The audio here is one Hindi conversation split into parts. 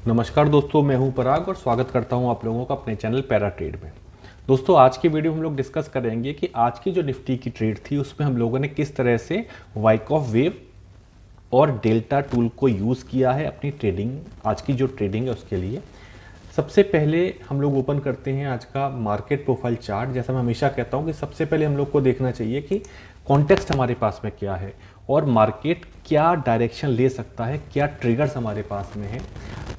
नमस्कार दोस्तों, मैं हूं पराग और स्वागत करता हूं आप लोगों का अपने चैनल पैरा ट्रेड में। दोस्तों, आज की वीडियो हम लोग डिस्कस करेंगे कि आज की जो निफ्टी की ट्रेड थी उसमें हम लोगों ने किस तरह से वाइकॉफ वेव और डेल्टा टूल को यूज़ किया है अपनी ट्रेडिंग, आज की जो ट्रेडिंग है उसके लिए। सबसे पहले हम लोग ओपन करते हैं आज का मार्केट प्रोफाइल चार्ट। जैसा मैं हमेशा कहता हूं कि सबसे पहले हम लोग को देखना चाहिए कि कॉन्टेक्स्ट हमारे पास में क्या है और मार्केट क्या डायरेक्शन ले सकता है, क्या ट्रिगर्स हमारे पास में है।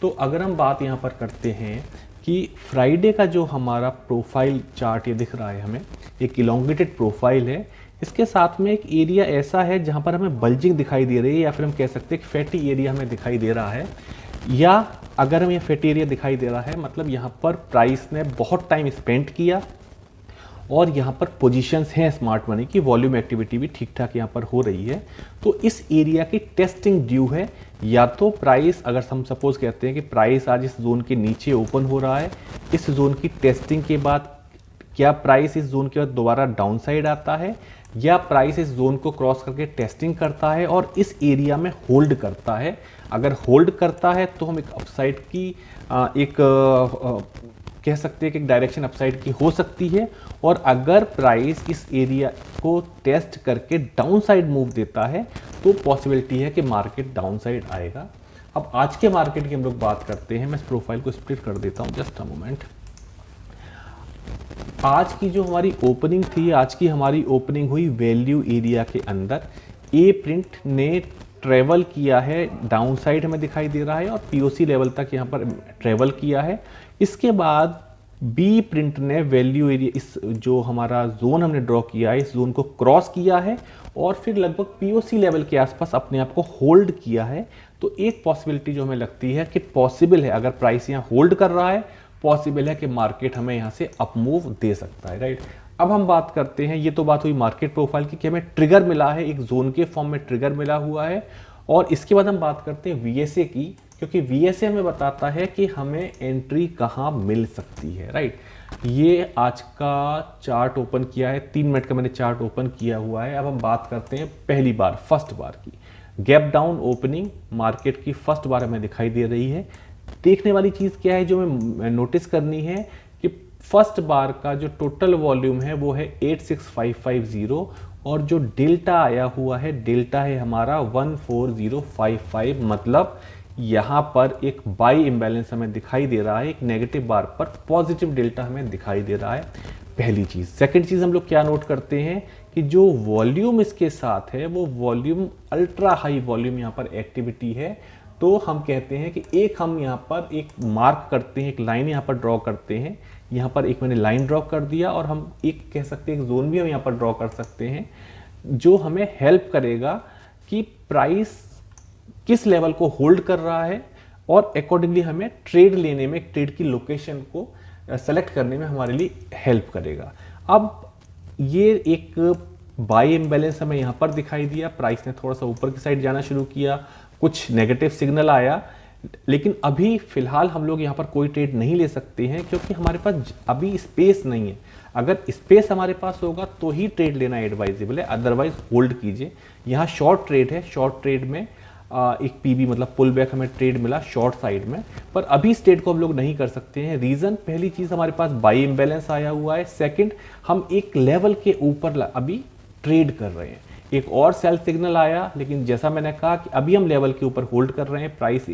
तो अगर हम बात यहाँ पर करते हैं कि फ्राइडे का जो हमारा प्रोफाइल चार्ट ये दिख रहा है, हमें एक इलोंगेटेड प्रोफाइल है। इसके साथ में एक एरिया ऐसा है जहाँ पर हमें बल्जिंग दिखाई दे रही है, या फिर हम कह सकते हैं कि फैटी एरिया हमें दिखाई दे रहा है। या अगर हमें फैटी एरिया दिखाई दे रहा है, मतलब यहाँ पर प्राइस ने बहुत टाइम स्पेंड किया और यहाँ पर पोजीशंस हैं स्मार्ट मनी की, वॉल्यूम एक्टिविटी भी ठीक ठाक यहाँ पर हो रही है। तो इस एरिया की टेस्टिंग ड्यू है। या तो प्राइस, अगर हम सपोज कहते हैं कि प्राइस आज इस जोन के नीचे ओपन हो रहा है, इस जोन की टेस्टिंग के बाद क्या प्राइस इस जोन के बाद दोबारा डाउन साइड आता है, या प्राइस इस जोन को क्रॉस करके टेस्टिंग करता है और इस एरिया में होल्ड करता है। अगर होल्ड करता है तो हम एक अपसाइड की कह सकते हैं कि एक डायरेक्शन अपसाइड की हो सकती है। और अगर प्राइस इस एरिया को टेस्ट करके डाउन साइड मूव देता है तो पॉसिबिलिटी है कि मार्केट डाउन साइड आएगा। अब आज के मार्केट की हम लोग बात करते हैं। मैं इस प्रोफाइल को स्प्लिट कर देता हूं, जस्ट अ मोमेंट। आज की जो हमारी ओपनिंग थी, आज की हमारी ओपनिंग हुई वैल्यू एरिया के अंदर। ए प्रिंट ने ट्रेवल किया है, डाउन साइड हमें दिखाई दे रहा है और पीओसी लेवल तक यहाँ पर ट्रेवल किया है। इसके बाद बी प्रिंट ने वैल्यू एरिया, इस जो हमारा जोन हमने ड्रॉ किया है, इस जोन को क्रॉस किया है और फिर लगभग पीओसी लेवल के आसपास अपने आप को होल्ड किया है। तो एक पॉसिबिलिटी जो हमें लगती है कि पॉसिबल है, अगर प्राइस यहाँ होल्ड कर रहा है, पॉसिबल है कि मार्केट हमें यहाँ से अप मूव दे सकता है, राइट। अब हम बात करते हैं, ये तो बात हुई मार्केट प्रोफाइल की कि हमें ट्रिगर मिला है, एक जोन के फॉर्म में ट्रिगर मिला हुआ है। और इसके बाद हम बात करते हैं वीएसए की, क्योंकि वीएसए हमें बताता है कि हमें एंट्री कहाँ मिल सकती है, राइट। ये आज का चार्ट ओपन किया है, 3 मिनट का मैंने चार्ट ओपन किया हुआ है। अब हम बात करते हैं पहली बार, फर्स्ट बार की। गैप डाउन ओपनिंग मार्केट की फर्स्ट बार हमें दिखाई दे रही है। देखने वाली चीज़ क्या है जो हमें नोटिस करनी है कि फर्स्ट बार का जो टोटल वॉल्यूम है वो है 86550 और जो डेल्टा आया हुआ है, डेल्टा है हमारा 14055। मतलब यहाँ पर एक बाई इम्बैलेंस हमें दिखाई दे रहा है, एक नेगेटिव बार पर पॉजिटिव डेल्टा हमें दिखाई दे रहा है, पहली चीज़। सेकंड चीज़ हम लोग क्या नोट करते हैं कि जो वॉल्यूम इसके साथ है वो वॉल्यूम अल्ट्रा हाई वॉल्यूम यहाँ पर एक्टिविटी है। तो हम कहते हैं कि एक हम यहाँ पर एक मार्क करते हैं, एक लाइन यहाँ पर ड्रॉ करते हैं। यहाँ पर एक मैंने लाइन ड्रॉ कर दिया और हम एक कह सकते हैं एक जोन भी हम यहाँ पर ड्रॉ कर सकते हैं, जो हमें हेल्प करेगा कि प्राइस किस लेवल को होल्ड कर रहा है और अकॉर्डिंगली हमें ट्रेड लेने में, ट्रेड की लोकेशन को सेलेक्ट करने में हमारे लिए हेल्प करेगा। अब ये एक बाई इम्बैलेंस हमें यहाँ पर दिखाई दिया, प्राइस ने थोड़ा सा ऊपर की साइड जाना शुरू किया, कुछ नेगेटिव सिग्नल आया, लेकिन अभी फिलहाल हम लोग यहाँ पर कोई ट्रेड नहीं ले सकते हैं क्योंकि हमारे पास अभी स्पेस नहीं है। अगर स्पेस हमारे पास होगा तो ही ट्रेड लेना एडवाइजेबल है, अदरवाइज होल्ड कीजिए। यहाँ शॉर्ट ट्रेड है, शॉर्ट ट्रेड में एक पीबी मतलब पुल बैक हमें ट्रेड मिला शॉर्ट साइड में, पर अभी इस ट्रेड को हम लोग नहीं कर सकते हैं। रीजन, पहली चीज हमारे पास बाई इम्बैलेंस आया हुआ है, सेकंड हम एक लेवल के ऊपर अभी ट्रेड कर रहे हैं। एक और सेल सिग्नल आया, लेकिन जैसा मैंने कहा कि अभी हम लेवल के ऊपर होल्ड कर रहे हैं। प्राइस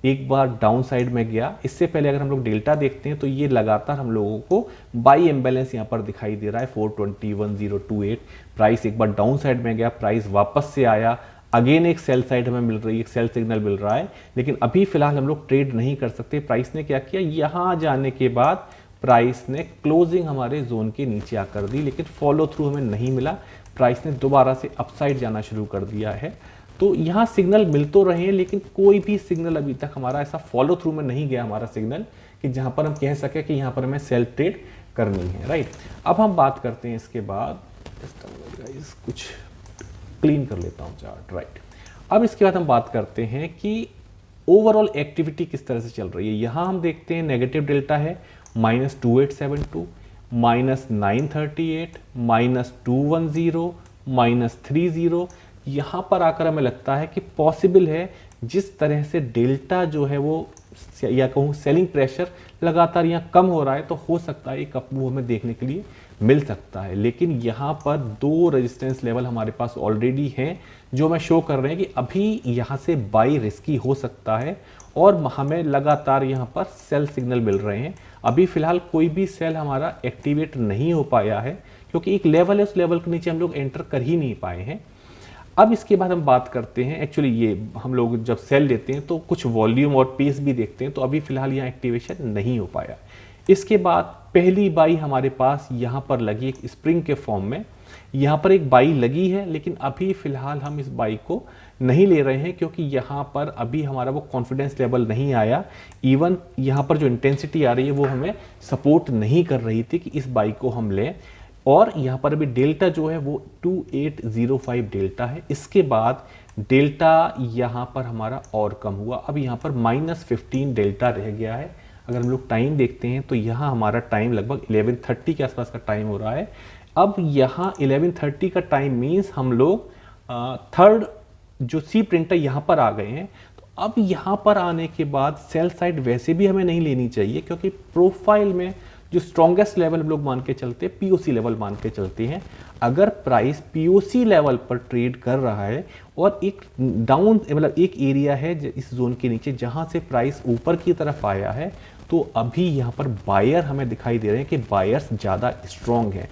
एक बार डाउन साइड में गया, इससे पहले अगर हम लोग डेल्टा देखते हैं तो ये लगातार हम लोगों को बाई इम्बैलेंस यहाँ पर दिखाई दे रहा है 4201028। प्राइस एक बार डाउन साइड में गया, प्राइस वापस से आया, अगेन एक सेल साइड हमें मिल रही है, एक सेल सिग्नल मिल रहा है, लेकिन अभी फिलहाल हम लोग ट्रेड नहीं कर सकते। प्राइस ने क्या किया, यहाँ जाने के बाद प्राइस ने क्लोजिंग हमारे जोन के नीचे आकर दी, लेकिन फॉलो थ्रू हमें नहीं मिला। प्राइस ने दोबारा से अपसाइड जाना शुरू कर दिया है। तो यहाँ सिग्नल मिल तो रहे हैं, लेकिन कोई भी सिग्नल अभी तक हमारा ऐसा फॉलो थ्रू में नहीं गया हमारा सिग्नल कि जहां पर हम कह सके कि यहाँ पर हमें सेल ट्रेड करनी है, राइट। अब हम बात करते हैं इसके बाद, कुछ क्लीन कर लेता हूँ चार्ट, राइट। अब इसके बाद हम बात करते हैं कि ओवरऑल एक्टिविटी किस तरह से चल रही है। यहाँ हम देखते हैं नेगेटिव डेल्टा है -2872, -938, -210, -30। यहाँ पर आकर हमें लगता है कि पॉसिबल है जिस तरह से डेल्टा जो है वो या कहूँ सेलिंग प्रेशर लगातार यहाँ कम हो रहा है, तो हो सकता है एक अपमूव हमें देखने के लिए मिल सकता है। लेकिन यहाँ पर दो रेजिस्टेंस लेवल हमारे पास ऑलरेडी हैं जो हमें शो कर रहे हैं कि अभी यहाँ से बाई रिस्की हो सकता है और हमें लगातार यहाँ पर सेल सिग्नल मिल रहे हैं। अभी फिलहाल कोई भी सेल हमारा एक्टिवेट नहीं हो पाया है क्योंकि एक लेवल है, उस लेवल के नीचे हम लोग एंटर कर ही नहीं पाए हैं। अब इसके बाद हम बात करते हैं, एक्चुअली ये हम लोग जब सेल लेते हैं तो कुछ वॉल्यूम और पेस भी देखते हैं, तो अभी फिलहाल यहाँ एक्टिवेशन नहीं हो पाया। इसके बाद पहली बाई हमारे पास यहाँ पर लगी एक स्प्रिंग के फॉर्म में, यहाँ पर एक बाई लगी है, लेकिन अभी फिलहाल हम इस बाई को नहीं ले रहे हैं क्योंकि यहाँ पर अभी हमारा वो कॉन्फिडेंस लेवल नहीं आया। इवन यहाँ पर जो इंटेंसिटी आ रही है वो हमें सपोर्ट नहीं कर रही थी कि इस बाई को हम लें। और यहाँ पर अभी डेल्टा जो है वो 2805 डेल्टा है। इसके बाद डेल्टा यहाँ पर हमारा और कम हुआ, अब यहाँ पर -15 डेल्टा रह गया है। अगर हम लोग टाइम देखते हैं तो यहाँ हमारा टाइम लगभग 11:30 के आसपास का टाइम हो रहा है। अब यहाँ 11:30 का टाइम मीन्स हम लोग थर्ड जो सी प्रिंटर यहाँ पर आ गए हैं। तो अब यहाँ पर आने के बाद सेल साइड वैसे भी हमें नहीं लेनी चाहिए क्योंकि प्रोफाइल में जो स्ट्रॉन्गेस्ट लेवल हम लोग मान के चलते हैं, पीओसी लेवल मान के चलते हैं। अगर प्राइस पीओसी लेवल पर ट्रेड कर रहा है और एक डाउन मतलब एक एरिया है इस जोन के नीचे जहां से प्राइस ऊपर की तरफ आया है, तो अभी यहां पर बायर हमें दिखाई दे रहे हैं कि बायर्स ज़्यादा स्ट्रॉन्ग हैं।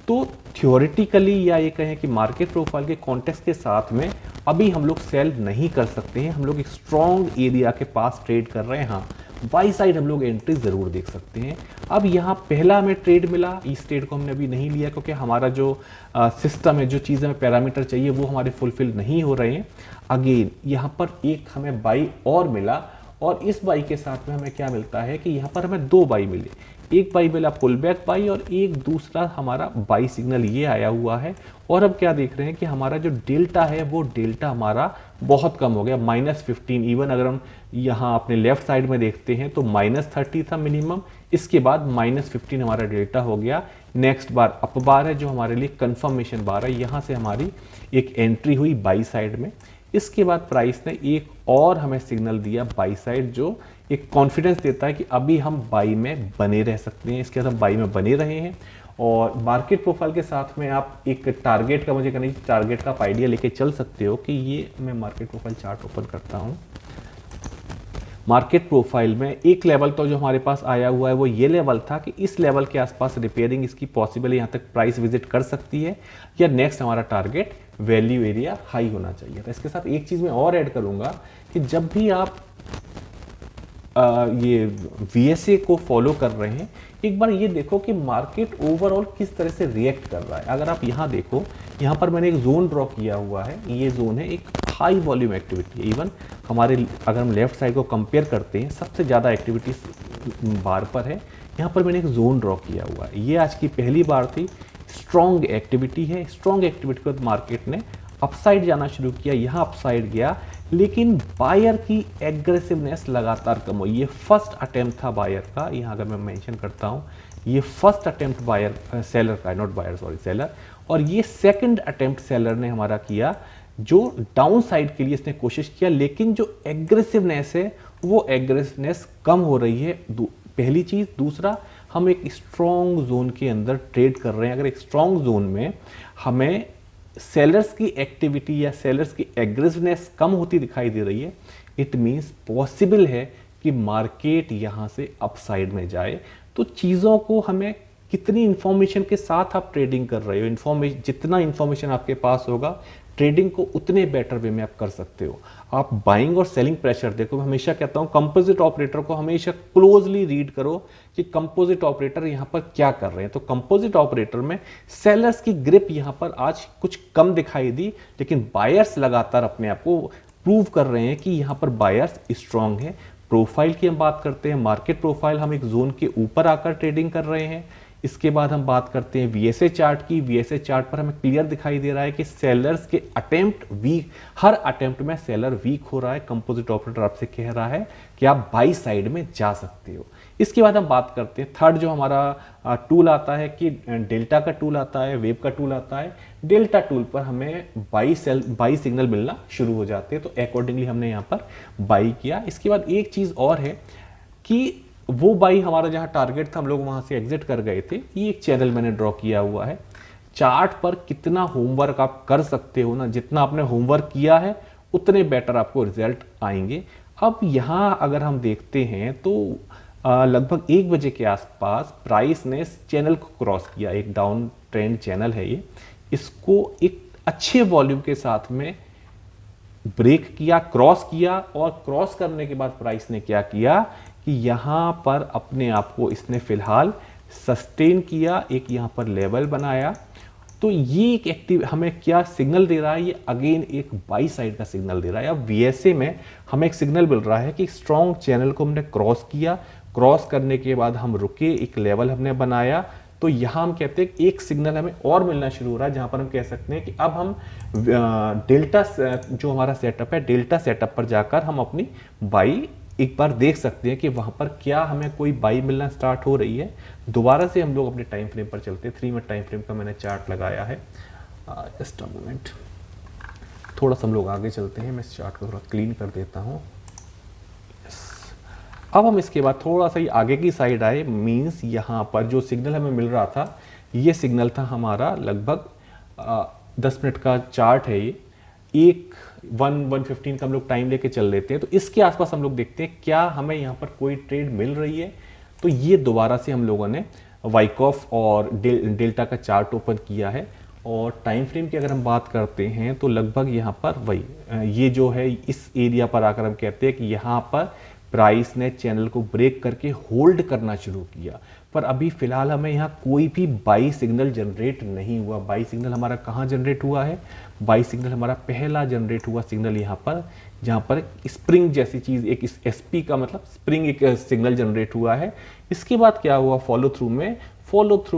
तो थियोरेटिकली या ये कहें कि मार्केट प्रोफाइल के कॉन्टेक्स्ट के साथ में अभी हम लोग सेल नहीं कर सकते हैं, हम लोग एक स्ट्रॉन्ग एरिया के पास ट्रेड कर रहे हैं। हाँ, बाई साइड हम लोग एंट्री ज़रूर देख सकते हैं। अब यहाँ पहला हमें ट्रेड मिला, इस ट्रेड को हमने अभी नहीं लिया क्योंकि हमारा जो सिस्टम है, जो चीज़ें हमें पैरामीटर चाहिए वो हमारे फुलफिल नहीं हो रहे हैं। अगेन यहाँ पर एक हमें बाई और मिला और इस बाई के साथ में हमें क्या मिलता है कि यहाँ पर हमें दो बाई मिले, एक बाई मिला पुल बैक बाई और एक दूसरा हमारा बाई सिग्नल ये आया हुआ है। और अब क्या देख रहे हैं कि हमारा जो डेल्टा है वो डेल्टा हमारा बहुत कम हो गया, -15। इवन अगर हम यहाँ अपने लेफ्ट साइड में देखते हैं तो -30 था मिनिमम, इसके बाद -15 हमारा डेल्टा हो गया। नेक्स्ट बार अप बार है जो हमारे लिए कंफर्मेशन बार है, यहाँ से हमारी एक एंट्री हुई बाई साइड में। इसके बाद प्राइस ने एक और हमें सिग्नल दिया बाई साइड जो एक कॉन्फिडेंस देता है कि अभी हम बाई में बने रह सकते हैं। इसके बाद हम बाई में बने रहे हैं और मार्केट प्रोफाइल के साथ में आप एक टारगेट का, मुझे कहना चाहिए टारगेट का आप आइडिया लेके चल सकते हो कि ये मैं मार्केट प्रोफाइल चार्ट ओपन करता हूँ। मार्केट प्रोफाइल में एक लेवल तो जो हमारे पास आया हुआ है वो ये लेवल था कि इस लेवल के आसपास रिपेयरिंग इसकी पॉसिबल है, यहाँ तक प्राइस विजिट कर सकती है या नेक्स्ट हमारा टारगेट वैल्यू एरिया हाई होना चाहिए। तो इसके साथ एक चीज़ मैं और ऐड करूँगा कि जब भी आप ये VSA को फॉलो कर रहे हैं, एक बार ये देखो कि मार्केट ओवरऑल किस तरह से रिएक्ट कर रहा है। अगर आप यहाँ देखो, यहाँ पर मैंने एक जोन ड्रॉ किया हुआ है, ये जोन है एक हाई वॉल्यूम एक्टिविटी। इवन हमारे अगर हम लेफ्ट साइड को कंपेयर करते हैं, सबसे ज़्यादा एक्टिविटी बार पर है। यहाँ पर मैंने एक जोन ड्रॉ किया हुआ है, ये आज की पहली बार थी। स्ट्रॉन्ग एक्टिविटी है, स्ट्रॉन्ग एक्टिविटी के बाद मार्केट ने अपसाइड जाना शुरू किया, यहाँ अपसाइड गया, लेकिन बायर की एग्रेसिवनेस लगातार कम हुई। ये फर्स्ट अटेम्प्ट था बायर का, यहाँ अगर मैं मेंशन करता हूँ, ये फर्स्ट अटेम्प्ट बायर सेलर का, नॉट बायर सॉरी सेलर, और ये सेकंड अटेम्प्ट सेलर ने हमारा किया जो डाउन साइड के लिए इसने कोशिश किया, लेकिन जो एग्रेसिवनेस है वो एग्रेसिवनेस कम हो रही है। पहली चीज़। दूसरा, हम एक स्ट्रॉन्ग जोन के अंदर ट्रेड कर रहे हैं। अगर एक स्ट्रॉन्ग जोन में हमें सेलर्स की एक्टिविटी या सेलर्स की एग्रेसिवनेस कम होती दिखाई दे रही है, इट मीन्स पॉसिबल है कि मार्केट यहाँ से अपसाइड में जाए। तो चीज़ों को हमें कितनी इंफॉर्मेशन के साथ आप ट्रेडिंग कर रहे हो, जितना इंफॉर्मेशन आपके पास होगा ट्रेडिंग को उतने बेटर वे में आप कर सकते हो। आप बाइंग और सेलिंग प्रेशर देखो, मैं हमेशा कहता हूँ कंपोजिट ऑपरेटर को हमेशा क्लोजली रीड करो कि कंपोजिट ऑपरेटर यहाँ पर क्या कर रहे हैं। तो कंपोजिट ऑपरेटर में सेलर्स की ग्रिप यहाँ पर आज कुछ कम दिखाई दी, लेकिन बायर्स लगातार अपने आप को प्रूव कर रहे हैं कि यहाँ पर बायर्स स्ट्रांग है। प्रोफाइल की हम बात करते हैं, मार्केट प्रोफाइल हम एक जोन के ऊपर आकर ट्रेडिंग कर रहे हैं। इसके बाद हम बात करते हैं VSA चार्ट की। VSA चार्ट पर हमें क्लियर दिखाई दे रहा है कि सेलर्स के अटेम्प्ट वीक, हर अटेम्प्ट में सेलर वीक हो रहा है। कंपोजिट ऑपरेटर आपसे कह रहा है कि आप बाई साइड में जा सकते हो। इसके बाद हम बात करते हैं थर्ड जो हमारा टूल आता है कि डेल्टा का टूल आता है, वेब का टूल आता है। डेल्टा टूल पर हमें बाई सिग्नल मिलना शुरू हो जाते हैं, तो अकॉर्डिंगली हमने यहाँ पर बाई किया। इसके बाद एक चीज़ और है, कि वो बाई हमारा जहाँ टारगेट था हम लोग वहाँ से एग्जिट कर गए थे। ये एक चैनल मैंने ड्रॉ किया हुआ है। चार्ट पर कितना होमवर्क आप कर सकते हो ना, जितना आपने होमवर्क किया है उतने बेटर आपको रिजल्ट आएंगे। अब यहाँ अगर हम देखते हैं तो लगभग 1 बजे के आसपास प्राइस ने इस चैनल को क्रॉस किया। एक डाउन ट्रेंड चैनल है ये, इसको एक अच्छे वॉल्यूम के साथ में ब्रेक किया, क्रॉस किया, और क्रॉस करने के बाद प्राइस ने क्या किया कि यहाँ पर अपने आप को इसने फिलहाल सस्टेन किया, एक यहाँ पर लेवल बनाया। तो ये एक एक्टिव हमें क्या सिग्नल दे रहा है, ये अगेन एक बाई साइड का सिग्नल दे रहा है। अब वीएसए में हमें एक सिग्नल मिल रहा है कि स्ट्रॉन्ग चैनल को हमने क्रॉस किया, क्रॉस करने के बाद हम रुके, एक लेवल हमने बनाया। तो यहाँ हम कहते हैं कि एक सिग्नल हमें और मिलना शुरू हो रहा है, जहाँ पर हम कह सकते हैं कि अब हम डेल्टा जो हमारा सेटअप है, डेल्टा सेटअप पर जाकर हम अपनी बाई एक बार देख सकते हैं कि वहाँ पर क्या हमें कोई बाई मिलना स्टार्ट हो रही है। दोबारा से हम लोग अपने टाइम फ्रेम पर चलते हैं। 3 मिनट टाइम फ्रेम का मैंने चार्ट लगाया है। जस्ट अ मोमेंट, थोड़ा सा हम लोग आगे चलते हैं। मैं इस चार्ट को थोड़ा क्लीन कर देता हूँ। अब हम इसके बाद थोड़ा सा ही आगे की साइड आए। मीन्स यहाँ पर जो सिग्नल हमें मिल रहा था, ये सिग्नल था हमारा लगभग 10 मिनट का चार्ट है ये। 1:15 का हम लोग टाइम लेके चल लेते हैं। तो इसके आसपास हम लोग देखते हैं क्या हमें यहाँ पर कोई ट्रेड मिल रही है। तो ये दोबारा से हम लोगों ने वाइकॉफ और डेल्टा का चार्ट ओपन किया है। और टाइम फ्रेम की अगर हम बात करते हैं तो लगभग यहाँ पर वही ये जो है, इस एरिया पर आकर हम कहते हैं कि यहाँ पर प्राइस ने चैनल को ब्रेक करके होल्ड करना शुरू किया। पर अभी फिलहाल हमें यहाँ कोई भी बाई सिग्नल जनरेट नहीं हुआ। बाई सिग्नल हमारा कहाँ जनरेट हुआ है? बाई सिग्नल हमारा पहला जनरेट हुआ सिग्नल यहाँ पर, जहाँ पर स्प्रिंग जैसी चीज़, एक एसपी का मतलब स्प्रिंग एक सिग्नल जनरेट हुआ है। इसके बाद क्या हुआ? फॉलो थ्रू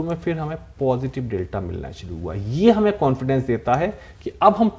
में फिर हमें पॉजिटिव डेल्टा मिलना शुरू हुआ। ये हमें कॉन्फिडेंस देता है कि अब हम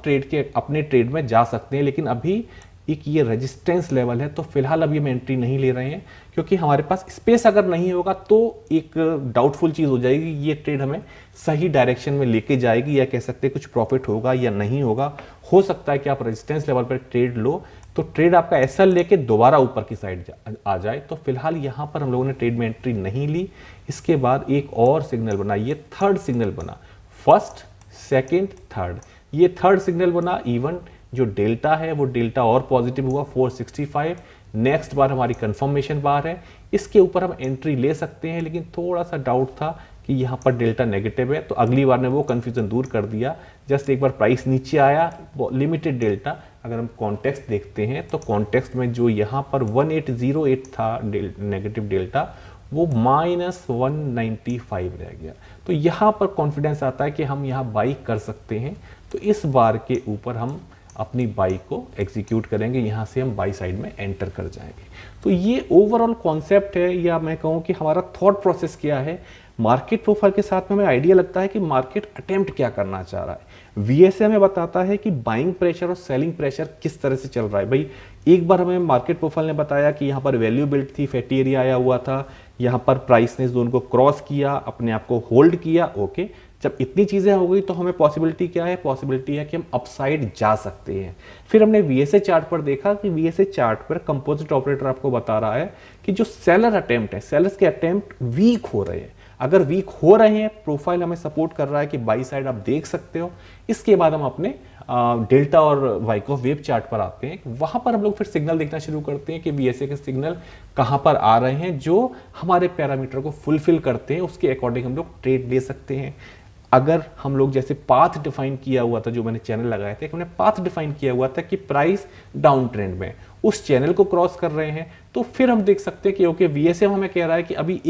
अपने ट्रेड में जा सकते हैं। लेकिन अभी एक ये रेजिस्टेंस लेवल है, तो फिलहाल अभी हम एंट्री नहीं ले रहे हैं, क्योंकि हमारे पास स्पेस अगर नहीं होगा तो एक डाउटफुल चीज़ हो जाएगी। ये ट्रेड हमें सही डायरेक्शन में लेके जाएगी, या कह सकते हैं कुछ प्रॉफिट होगा या नहीं होगा। हो सकता है कि आप रेजिस्टेंस लेवल पर ट्रेड लो तो ट्रेड आपका ऐसा लेके दोबारा ऊपर की साइड आ जाए। तो फिलहाल यहाँ पर हम लोगों ने ट्रेड में एंट्री नहीं ली। इसके बाद एक और सिग्नल बना, ये थर्ड सिग्नल बना। फर्स्ट, सेकेंड, थर्ड, ये थर्ड सिग्नल बना। इवन जो डेल्टा है वो डेल्टा और पॉजिटिव हुआ 465। नेक्स्ट बार हमारी कंफर्मेशन बार है, इसके ऊपर हम एंट्री ले सकते हैं। लेकिन थोड़ा सा डाउट था कि यहाँ पर डेल्टा नेगेटिव है, तो अगली बार ने वो कंफ्यूजन दूर कर दिया। जस्ट एक बार प्राइस नीचे आया, लिमिटेड डेल्टा। अगर हम कॉन्टेक्स्ट देखते हैं तो कॉन्टेक्स्ट में जो यहाँ पर 1808 था नेगेटिव डेल्टा, वो -195 रह गया। तो यहाँ पर कॉन्फिडेंस आता है कि हम यहाँ बाई कर सकते हैं। तो इस बार के ऊपर हम अपनी बाई को एग्जीक्यूट करेंगे, यहाँ से हम बाई साइड में एंटर कर जाएंगे। तो ये ओवरऑल कॉन्सेप्ट है, या मैं कहूँ कि हमारा थॉट प्रोसेस क्या है। मार्केट प्रोफाइल के साथ में हमें आइडिया लगता है कि मार्केट अटेम्प्ट क्या करना चाह रहा है। वीएसए हमें बताता है कि बाइंग प्रेशर और सेलिंग प्रेशर किस तरह से चल रहा है। भाई एक बार हमें मार्केट प्रोफाइल ने बताया कि यहाँ पर वैल्यू बिल्ड थी, फैटी एरिया आया हुआ था, यहाँ पर प्राइस ने इस जोन को क्रॉस किया, अपने आप को होल्ड किया। ओके, जब इतनी चीज़ें हो गई तो हमें पॉसिबिलिटी क्या है? पॉसिबिलिटी है कि हम अपसाइड जा सकते हैं। फिर हमने वीएसए चार्ट पर देखा कि वीएसए चार्ट पर कंपोजिट ऑपरेटर आपको बता रहा है कि जो सेलर अटेम्प्ट है, सेलर्स के अटेम्प्ट वीक हो रहे हैं। अगर वीक हो रहे हैं, प्रोफाइल हमें सपोर्ट कर रहा है कि बाई साइड आप देख सकते हो। इसके बाद हम अपने डेल्टा और वाइकॉफ वेव चार्ट पर आते हैं। वहां पर हम लोग फिर सिग्नल देखना शुरू करते हैं कि वीएसए के सिग्नल कहां पर आ रहे हैं जो हमारे पैरामीटर को फुलफिल करते हैं। उसके अकॉर्डिंग हम लोग ट्रेड ले सकते हैं। अगर हम लोग जैसे पाथ डिफाइन किया हुआ था, जो मैंने चैनल लगाए थे, हमने पाथ डिफाइन किया हुआ था कि प्राइस डाउन ट्रेंड में उस चैनल को क्रॉस कर रहे हैं, तो फिर हम देख सकते हैं कि ओके, वीएसए हमें कह रहा है कि अभी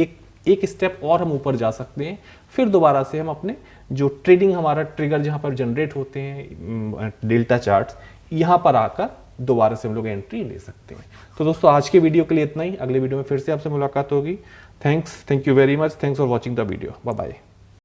एक स्टेप और हम ऊपर जा सकते हैं। फिर दोबारा से हम अपने जो ट्रेडिंग हमारा ट्रिगर जहां पर जनरेट होते हैं डेल्टा चार्ट्स, यहां पर आकर दोबारा से हम लोग एंट्री ले सकते हैं। तो दोस्तों आज के वीडियो के लिए इतना ही। अगले वीडियो में फिर से आपसे मुलाकात होगी। Thank you very much. Thanks for watching the video. Bye bye.